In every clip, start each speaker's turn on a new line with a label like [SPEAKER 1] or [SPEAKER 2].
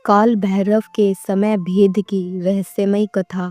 [SPEAKER 1] काल भैरव के समय भेद की रहस्यमयी कथा।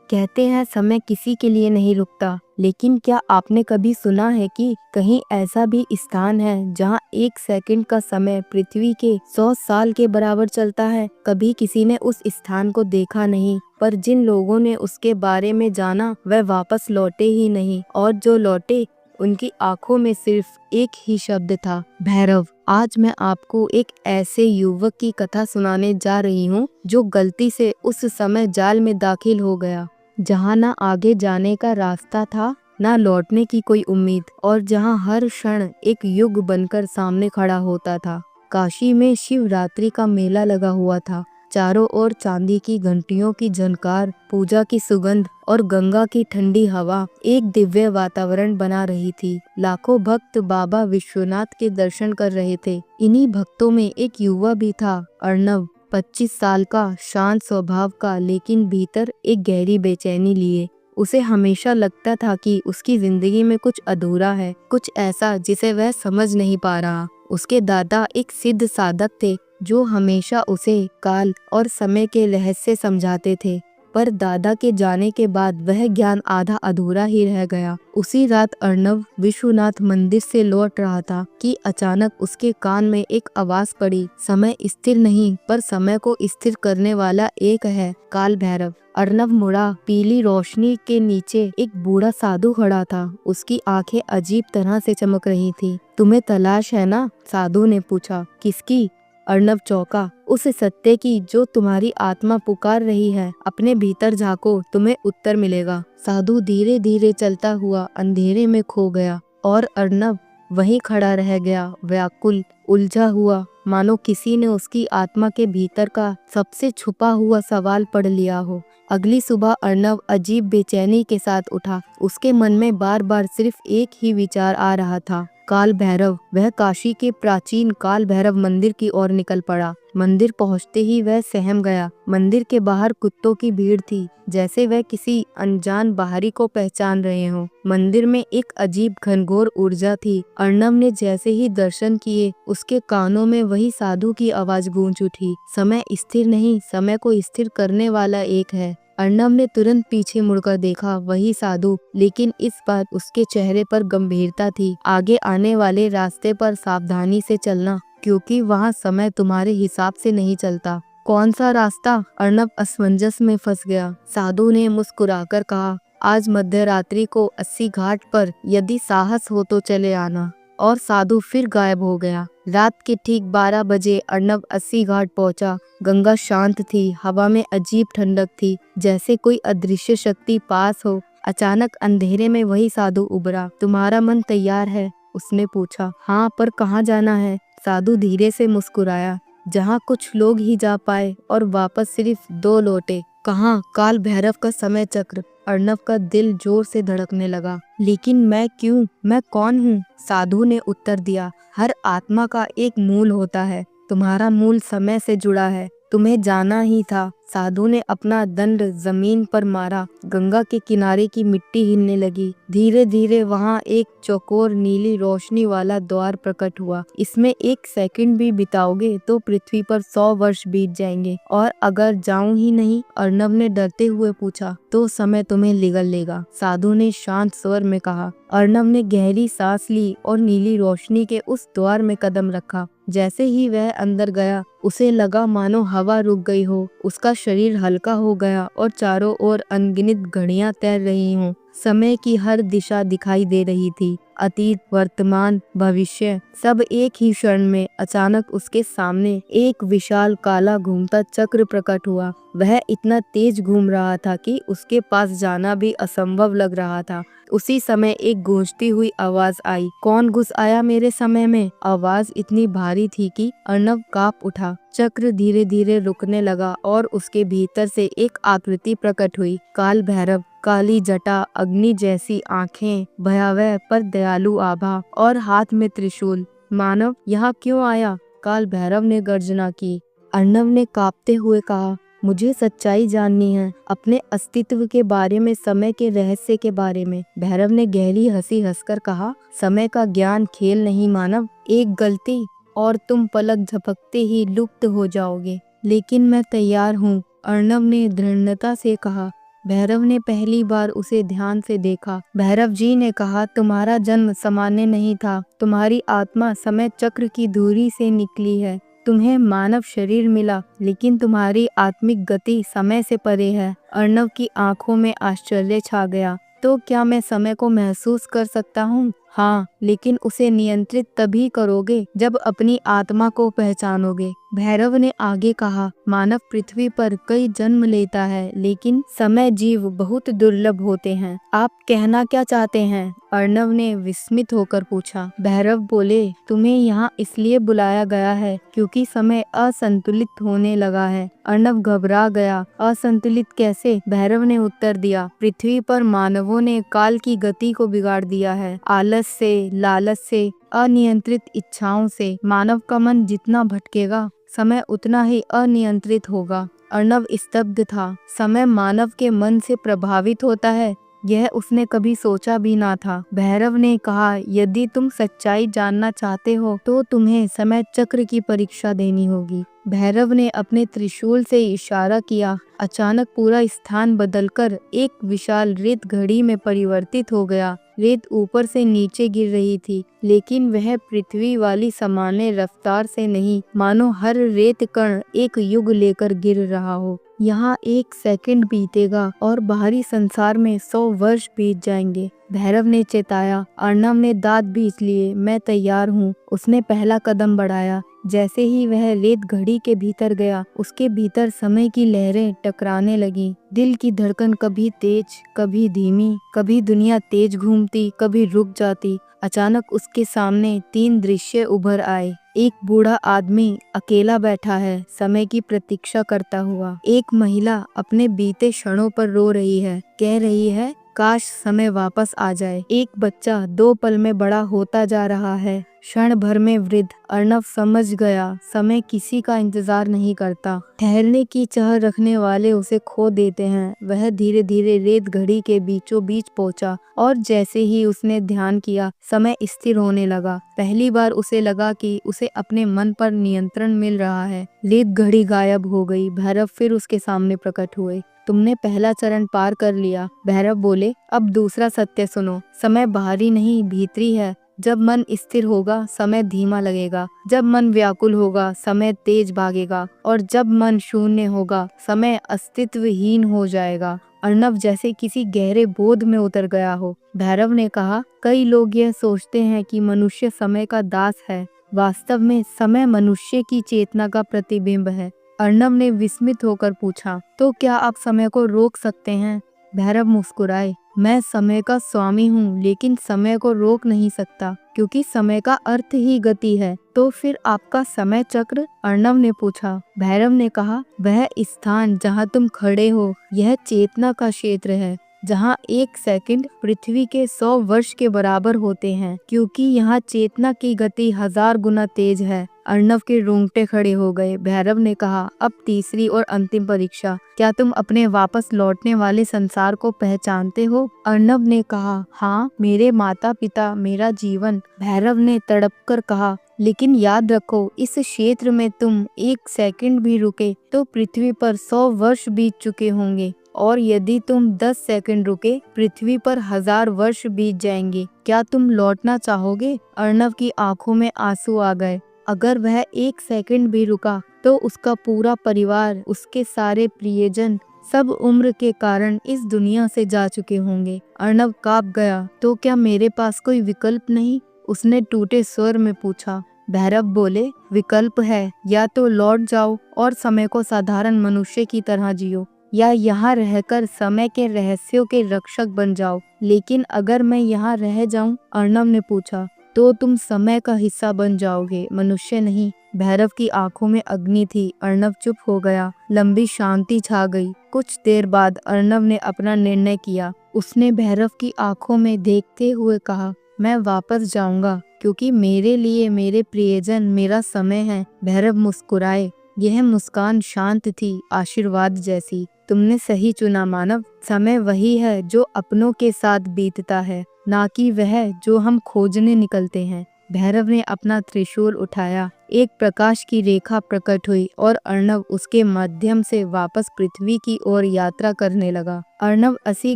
[SPEAKER 1] कहते हैं समय किसी के लिए नहीं रुकता, लेकिन क्या आपने कभी सुना है कि कहीं ऐसा भी स्थान है जहां एक सेकंड का समय पृथ्वी के 100 साल के बराबर चलता है। कभी किसी ने उस स्थान को देखा नहीं, पर जिन लोगों ने उसके बारे में जाना वह वापस लौटे ही नहीं, और जो लौटे उनकी आंखों में सिर्फ एक ही शब्द था, भैरव। आज मैं आपको एक ऐसे युवक की कथा सुनाने जा रही हूँ जो गलती से उस समय जाल में दाखिल हो गया, जहाँ ना आगे जाने का रास्ता था, ना लौटने की कोई उम्मीद, और जहाँ हर क्षण एक युग बनकर सामने खड़ा होता था। काशी में शिवरात्रि का मेला लगा हुआ था। चारों ओर चांदी की घंटियों की झनकार, पूजा की सुगंध और गंगा की ठंडी हवा एक दिव्य वातावरण बना रही थी। लाखों भक्त बाबा विश्वनाथ के दर्शन कर रहे थे। इन्हीं भक्तों में एक युवा भी था, अर्णव। 25 साल का, शांत स्वभाव का, लेकिन भीतर एक गहरी बेचैनी लिए। उसे हमेशा लगता था कि उसकी जिंदगी में कुछ अधूरा है, कुछ ऐसा जिसे वह समझ नहीं पा रहा। उसके दादा एक सिद्ध साधक थे जो हमेशा उसे काल और समय के रहस्य समझाते थे, पर दादा के जाने के बाद वह ज्ञान आधा अधूरा ही रह गया। उसी रात अर्णव विश्वनाथ मंदिर से लौट रहा था कि अचानक उसके कान में एक आवाज पड़ी, समय स्थिर नहीं, पर समय को स्थिर करने वाला एक है, काल भैरव। अर्णव मुड़ा। पीली रोशनी के नीचे एक बूढ़ा साधु खड़ा था। उसकी आंखें अजीब तरह से चमक रही थी। तुम्हें तलाश है ना? साधु ने पूछा। किसकी? अर्णव चौंका। उस सत्य की जो तुम्हारी आत्मा पुकार रही है। अपने भीतर झांको, तुम्हें उत्तर मिलेगा। साधु धीरे धीरे चलता हुआ अंधेरे में खो गया, और अर्णव वहीं खड़ा रह गया, व्याकुल, उलझा हुआ, मानो किसी ने उसकी आत्मा के भीतर का सबसे छुपा हुआ सवाल पढ़ लिया हो। अगली सुबह अर्णव अजीब बेचैनी के साथ उठा। उसके मन में बार बार सिर्फ एक ही विचार आ रहा था, काल भैरव। वह काशी के प्राचीन काल भैरव मंदिर की ओर निकल पड़ा। मंदिर पहुंचते ही वह सहम गया। मंदिर के बाहर कुत्तों की भीड़ थी, जैसे वह किसी अनजान बाहरी को पहचान रहे हों। मंदिर में एक अजीब घनघोर ऊर्जा थी। अर्णव ने जैसे ही दर्शन किए, उसके कानों में वही साधु की आवाज गूंज उठी, समय स्थिर नहीं, समय को स्थिर करने वाला एक है। अर्णव ने तुरंत पीछे मुड़कर देखा, वही साधु, लेकिन इस बार उसके चेहरे पर गंभीरता थी। आगे आने वाले रास्ते पर सावधानी से चलना, क्योंकि वहाँ समय तुम्हारे हिसाब से नहीं चलता। कौन सा रास्ता? अर्णव असमंजस में फंस गया। साधु ने मुस्कुराकर कहा, आज मध्य रात्रि को 80 घाट पर यदि साहस हो तो चले आना। और साधु फिर गायब हो गया। रात के ठीक 12 बजे अर्णव 80 घाट पहुंचा। गंगा शांत थी, हवा में अजीब ठंडक थी, जैसे कोई अदृश्य शक्ति पास हो। अचानक अंधेरे में वही साधु उभरा। तुम्हारा मन तैयार है? उसने पूछा। हाँ, पर कहाँ जाना है? साधु धीरे से मुस्कुराया। जहाँ कुछ लोग ही जा पाए और वापस सिर्फ 2 लौटे। कहाँ? काल भैरव का समय चक्र। अर्णव का दिल जोर से धड़कने लगा। लेकिन मैं क्यों? मैं कौन हूँ? साधु ने उत्तर दिया, हर आत्मा का एक मूल होता है। तुम्हारा मूल समय से जुड़ा है, तुम्हें जाना ही था। साधु ने अपना दंड जमीन पर मारा। गंगा के किनारे की मिट्टी हिलने लगी। धीरे धीरे वहाँ एक चौकोर नीली रोशनी वाला द्वार प्रकट हुआ। इसमें 1 सेकंड भी बिताओगे तो पृथ्वी पर 100 वर्ष बीत जाएंगे। और अगर जाऊं ही नहीं? अर्णव ने डरते हुए पूछा। तो समय तुम्हें निगल लेगा, साधु ने शांत स्वर में कहा। अर्णव ने गहरी सांस ली और नीली रोशनी के उस द्वार में कदम रखा। जैसे ही वह अंदर गया, उसे लगा मानो हवा रुक गई हो। उसका शरीर हल्का हो गया और चारों ओर अनगिनत घड़ियां तैर रही हों। समय की हर दिशा दिखाई दे रही थी। अतीत, वर्तमान, भविष्य, सब एक ही क्षण में। अचानक उसके सामने एक विशाल काला घूमता चक्र प्रकट हुआ। वह इतना तेज घूम रहा था कि उसके पास जाना भी असंभव लग रहा था। उसी समय एक गूंजती हुई आवाज आई, कौन घुस आया मेरे समय में? आवाज इतनी भारी थी कि अर्णव कांप उठा। चक्र धीरे धीरे रुकने लगा और उसके भीतर से एक आकृति प्रकट हुई, काल भैरव। काली जटा, अग्नि जैसी आंखें, भयावह पर दयालु आभा, और हाथ में त्रिशूल। मानव यहाँ क्यों आया? काल भैरव ने गर्जना की। अर्णव ने कांपते हुए कहा, मुझे सच्चाई जाननी है, अपने अस्तित्व के बारे में, समय के रहस्य के बारे में। भैरव ने गहरी हंसी हंसकर कहा, समय का ज्ञान खेल नहीं मानव, एक गलती और तुम पलक झपकते ही लुप्त हो जाओगे। लेकिन मैं तैयार हूँ, अर्णव ने दृढ़ता से कहा। भैरव ने पहली बार उसे ध्यान से देखा। भैरव जी ने कहा, तुम्हारा जन्म सामान्य नहीं था, तुम्हारी आत्मा समय चक्र की धुरी से निकली है। तुम्हें मानव शरीर मिला, लेकिन तुम्हारी आत्मिक गति समय से परे है। अर्णव की आंखों में आश्चर्य छा गया। तो क्या मैं समय को महसूस कर सकता हूँ? हाँ, लेकिन उसे नियंत्रित तभी करोगे जब अपनी आत्मा को पहचानोगे। भैरव ने आगे कहा, मानव पृथ्वी पर कई जन्म लेता है, लेकिन समय जीव बहुत दुर्लभ होते हैं। आप कहना क्या चाहते हैं? अर्णव ने विस्मित होकर पूछा। भैरव बोले, तुम्हें यहाँ इसलिए बुलाया गया है क्योंकि समय असंतुलित होने लगा है। अर्णव घबरा गया। असंतुलित कैसे? भैरव ने उत्तर दिया, पृथ्वी पर मानवों ने काल की गति को बिगाड़ दिया है। आलस से, लालच से, अनियंत्रित इच्छाओं से मानव का मन जितना भटकेगा, समय उतना ही अनियंत्रित होगा। अर्णव स्तब्ध था। समय मानव के मन से प्रभावित होता है, यह उसने कभी सोचा भी ना था। भैरव ने कहा, यदि तुम सच्चाई जानना चाहते हो तो तुम्हें समय चक्र की परीक्षा देनी होगी। भैरव ने अपने त्रिशूल से इशारा किया। अचानक पूरा स्थान बदलकर एक विशाल रेत घड़ी में परिवर्तित हो गया। रेत ऊपर से नीचे गिर रही थी, लेकिन वह पृथ्वी वाली सामान्य रफ्तार से नहीं, मानो हर रेत कण एक युग लेकर गिर रहा हो। यहाँ 1 सेकंड बीतेगा और बाहरी संसार में 100 वर्ष बीत जाएंगे। भैरव ने चेताया। अर्णव ने दांत बींच लिए। मैं तैयार हूँ। उसने पहला कदम बढ़ाया। जैसे ही वह रेत घड़ी के भीतर गया, उसके भीतर समय की लहरें टकराने लगी। दिल की धड़कन कभी तेज, कभी धीमी, कभी दुनिया तेज घूमती, कभी रुक जाती। अचानक उसके सामने 3 दृश्य उभर आए। एक बूढ़ा आदमी अकेला बैठा है, समय की प्रतीक्षा करता हुआ। एक महिला अपने बीते क्षणों पर रो रही है, कह रही है, काश समय वापस आ जाए। एक बच्चा 2 पल में बड़ा होता जा रहा है, क्षण भर में वृद्ध। अर्णव समझ गया, समय किसी का इंतजार नहीं करता। ठहरने की चाह रखने वाले उसे खो देते हैं। वह धीरे धीरे रेत घड़ी के बीचों बीच पहुंचा और जैसे ही उसने ध्यान किया, समय स्थिर होने लगा। पहली बार उसे लगा कि उसे अपने मन पर नियंत्रण मिल रहा है। रेत घड़ी गायब हो गई। भैरव फिर उसके सामने प्रकट हुए। तुमने पहला चरण पार कर लिया। भैरव बोले, अब दूसरा सत्य सुनो। समय बाहरी नहीं, भीतरी है। जब मन स्थिर होगा, समय धीमा लगेगा। जब मन व्याकुल होगा, समय तेज भागेगा। और जब मन शून्य होगा, समय अस्तित्वहीन हो जाएगा। अर्णव जैसे किसी गहरे बोध में उतर गया हो। भैरव ने कहा, कई लोग यह सोचते हैं कि मनुष्य समय का दास है। वास्तव में समय मनुष्य की चेतना का प्रतिबिंब है। अर्णव ने विस्मित होकर पूछा, तो क्या आप समय को रोक सकते हैं? भैरव मुस्कुराए। मैं समय का स्वामी हूँ, लेकिन समय को रोक नहीं सकता, क्योंकि समय का अर्थ ही गति है। तो फिर आपका समय चक्र? अर्णव ने पूछा। भैरव ने कहा, वह स्थान जहाँ तुम खड़े हो, यह चेतना का क्षेत्र है, जहाँ 1 सेकंड पृथ्वी के 100 वर्ष के बराबर होते हैं, क्योंकि यहाँ चेतना की गति 1000 गुना तेज है। अर्णव के रोंगटे खड़े हो गए। भैरव ने कहा, अब तीसरी और अंतिम परीक्षा, क्या तुम अपने वापस लौटने वाले संसार को पहचानते हो? अर्णव ने कहा, हाँ, मेरे माता पिता, मेरा जीवन। भैरव ने तड़प कर कहा, लेकिन याद रखो, इस क्षेत्र में तुम 1 सेकंड भी रुके तो पृथ्वी पर 100 वर्ष बीत चुके होंगे, और यदि तुम 10 सेकंड रुके, पृथ्वी पर 1000 वर्ष बीत जाएंगे। क्या तुम लौटना चाहोगे? अर्णव की आंखों में आंसू आ गए। अगर वह 1 सेकंड भी रुका तो उसका पूरा परिवार, उसके सारे प्रियजन सब उम्र के कारण इस दुनिया से जा चुके होंगे। अर्णव कांप गया। तो क्या मेरे पास कोई विकल्प नहीं? उसने टूटे स्वर में पूछा। भैरव बोले, विकल्प है, या तो लौट जाओ और समय को साधारण मनुष्य की तरह जियो, या यहाँ रहकर समय के रहस्यों के रक्षक बन जाओ। लेकिन अगर मैं यहाँ रह जाऊं, अर्णव ने पूछा, तो तुम समय का हिस्सा बन जाओगे, मनुष्य नहीं। भैरव की आंखों में अग्नि थी। अर्णव चुप हो गया। लंबी शांति छा गई। कुछ देर बाद अर्णव ने अपना निर्णय किया। उसने भैरव की आंखों में देखते हुए कहा, मैं वापस जाऊंगा, क्योंकि मेरे लिए मेरे प्रियजन मेरा समय है। भैरव मुस्कुराए। यह मुस्कान शांत थी, आशीर्वाद जैसी। तुमने सही चुना मानव। समय वही है जो अपनों के साथ बीतता है, ना कि वह जो हम खोजने निकलते हैं। भैरव ने अपना त्रिशूल उठाया। एक प्रकाश की रेखा प्रकट हुई और अर्णव उसके माध्यम से वापस पृथ्वी की ओर यात्रा करने लगा। अर्णव अस्सी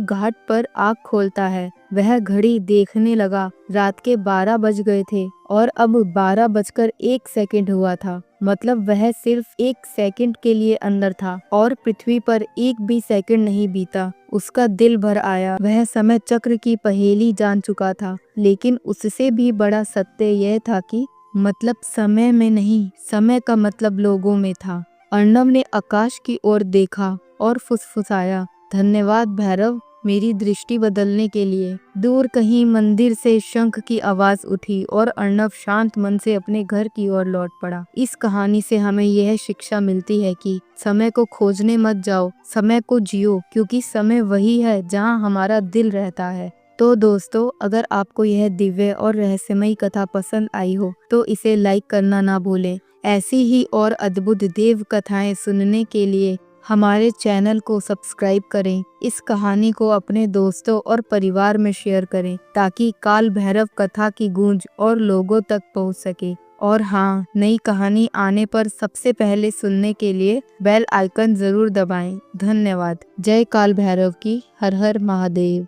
[SPEAKER 1] घाट पर आँख खोलता है। वह घड़ी देखने लगा। रात के 12 बज गए थे और अब 12 बजकर 1 सेकंड हुआ था। मतलब वह सिर्फ 1 सेकंड के लिए अंदर था और पृथ्वी पर एक भी सेकंड नहीं बीता। उसका दिल भर आया। वह समय चक्र की पहेली जान चुका था, लेकिन उससे भी बड़ा सत्य यह था कि मतलब समय में नहीं, समय का मतलब लोगों में था। अर्णव ने आकाश की ओर देखा और फुसफुसाया, धन्यवाद भैरव, मेरी दृष्टि बदलने के लिए। दूर कहीं मंदिर से शंख की आवाज उठी और अर्णव शांत मन से अपने घर की ओर लौट पड़ा। इस कहानी से हमें यह शिक्षा मिलती है कि समय को खोजने मत जाओ, समय को जियो, क्योंकि समय वही है जहां हमारा दिल रहता है। तो दोस्तों, अगर आपको यह दिव्य और रहस्यमयी कथा पसंद आई हो तो इसे लाइक करना ना भूलें। ऐसी ही और अद्भुत देव कथाएं सुनने के लिए हमारे चैनल को सब्सक्राइब करें। इस कहानी को अपने दोस्तों और परिवार में शेयर करें ताकि काल भैरव कथा की गूंज और लोगों तक पहुंच सके। और हाँ, नई कहानी आने पर सबसे पहले सुनने के लिए बेल आइकन जरूर दबाएं। धन्यवाद। जय काल भैरव की। हर हर महादेव।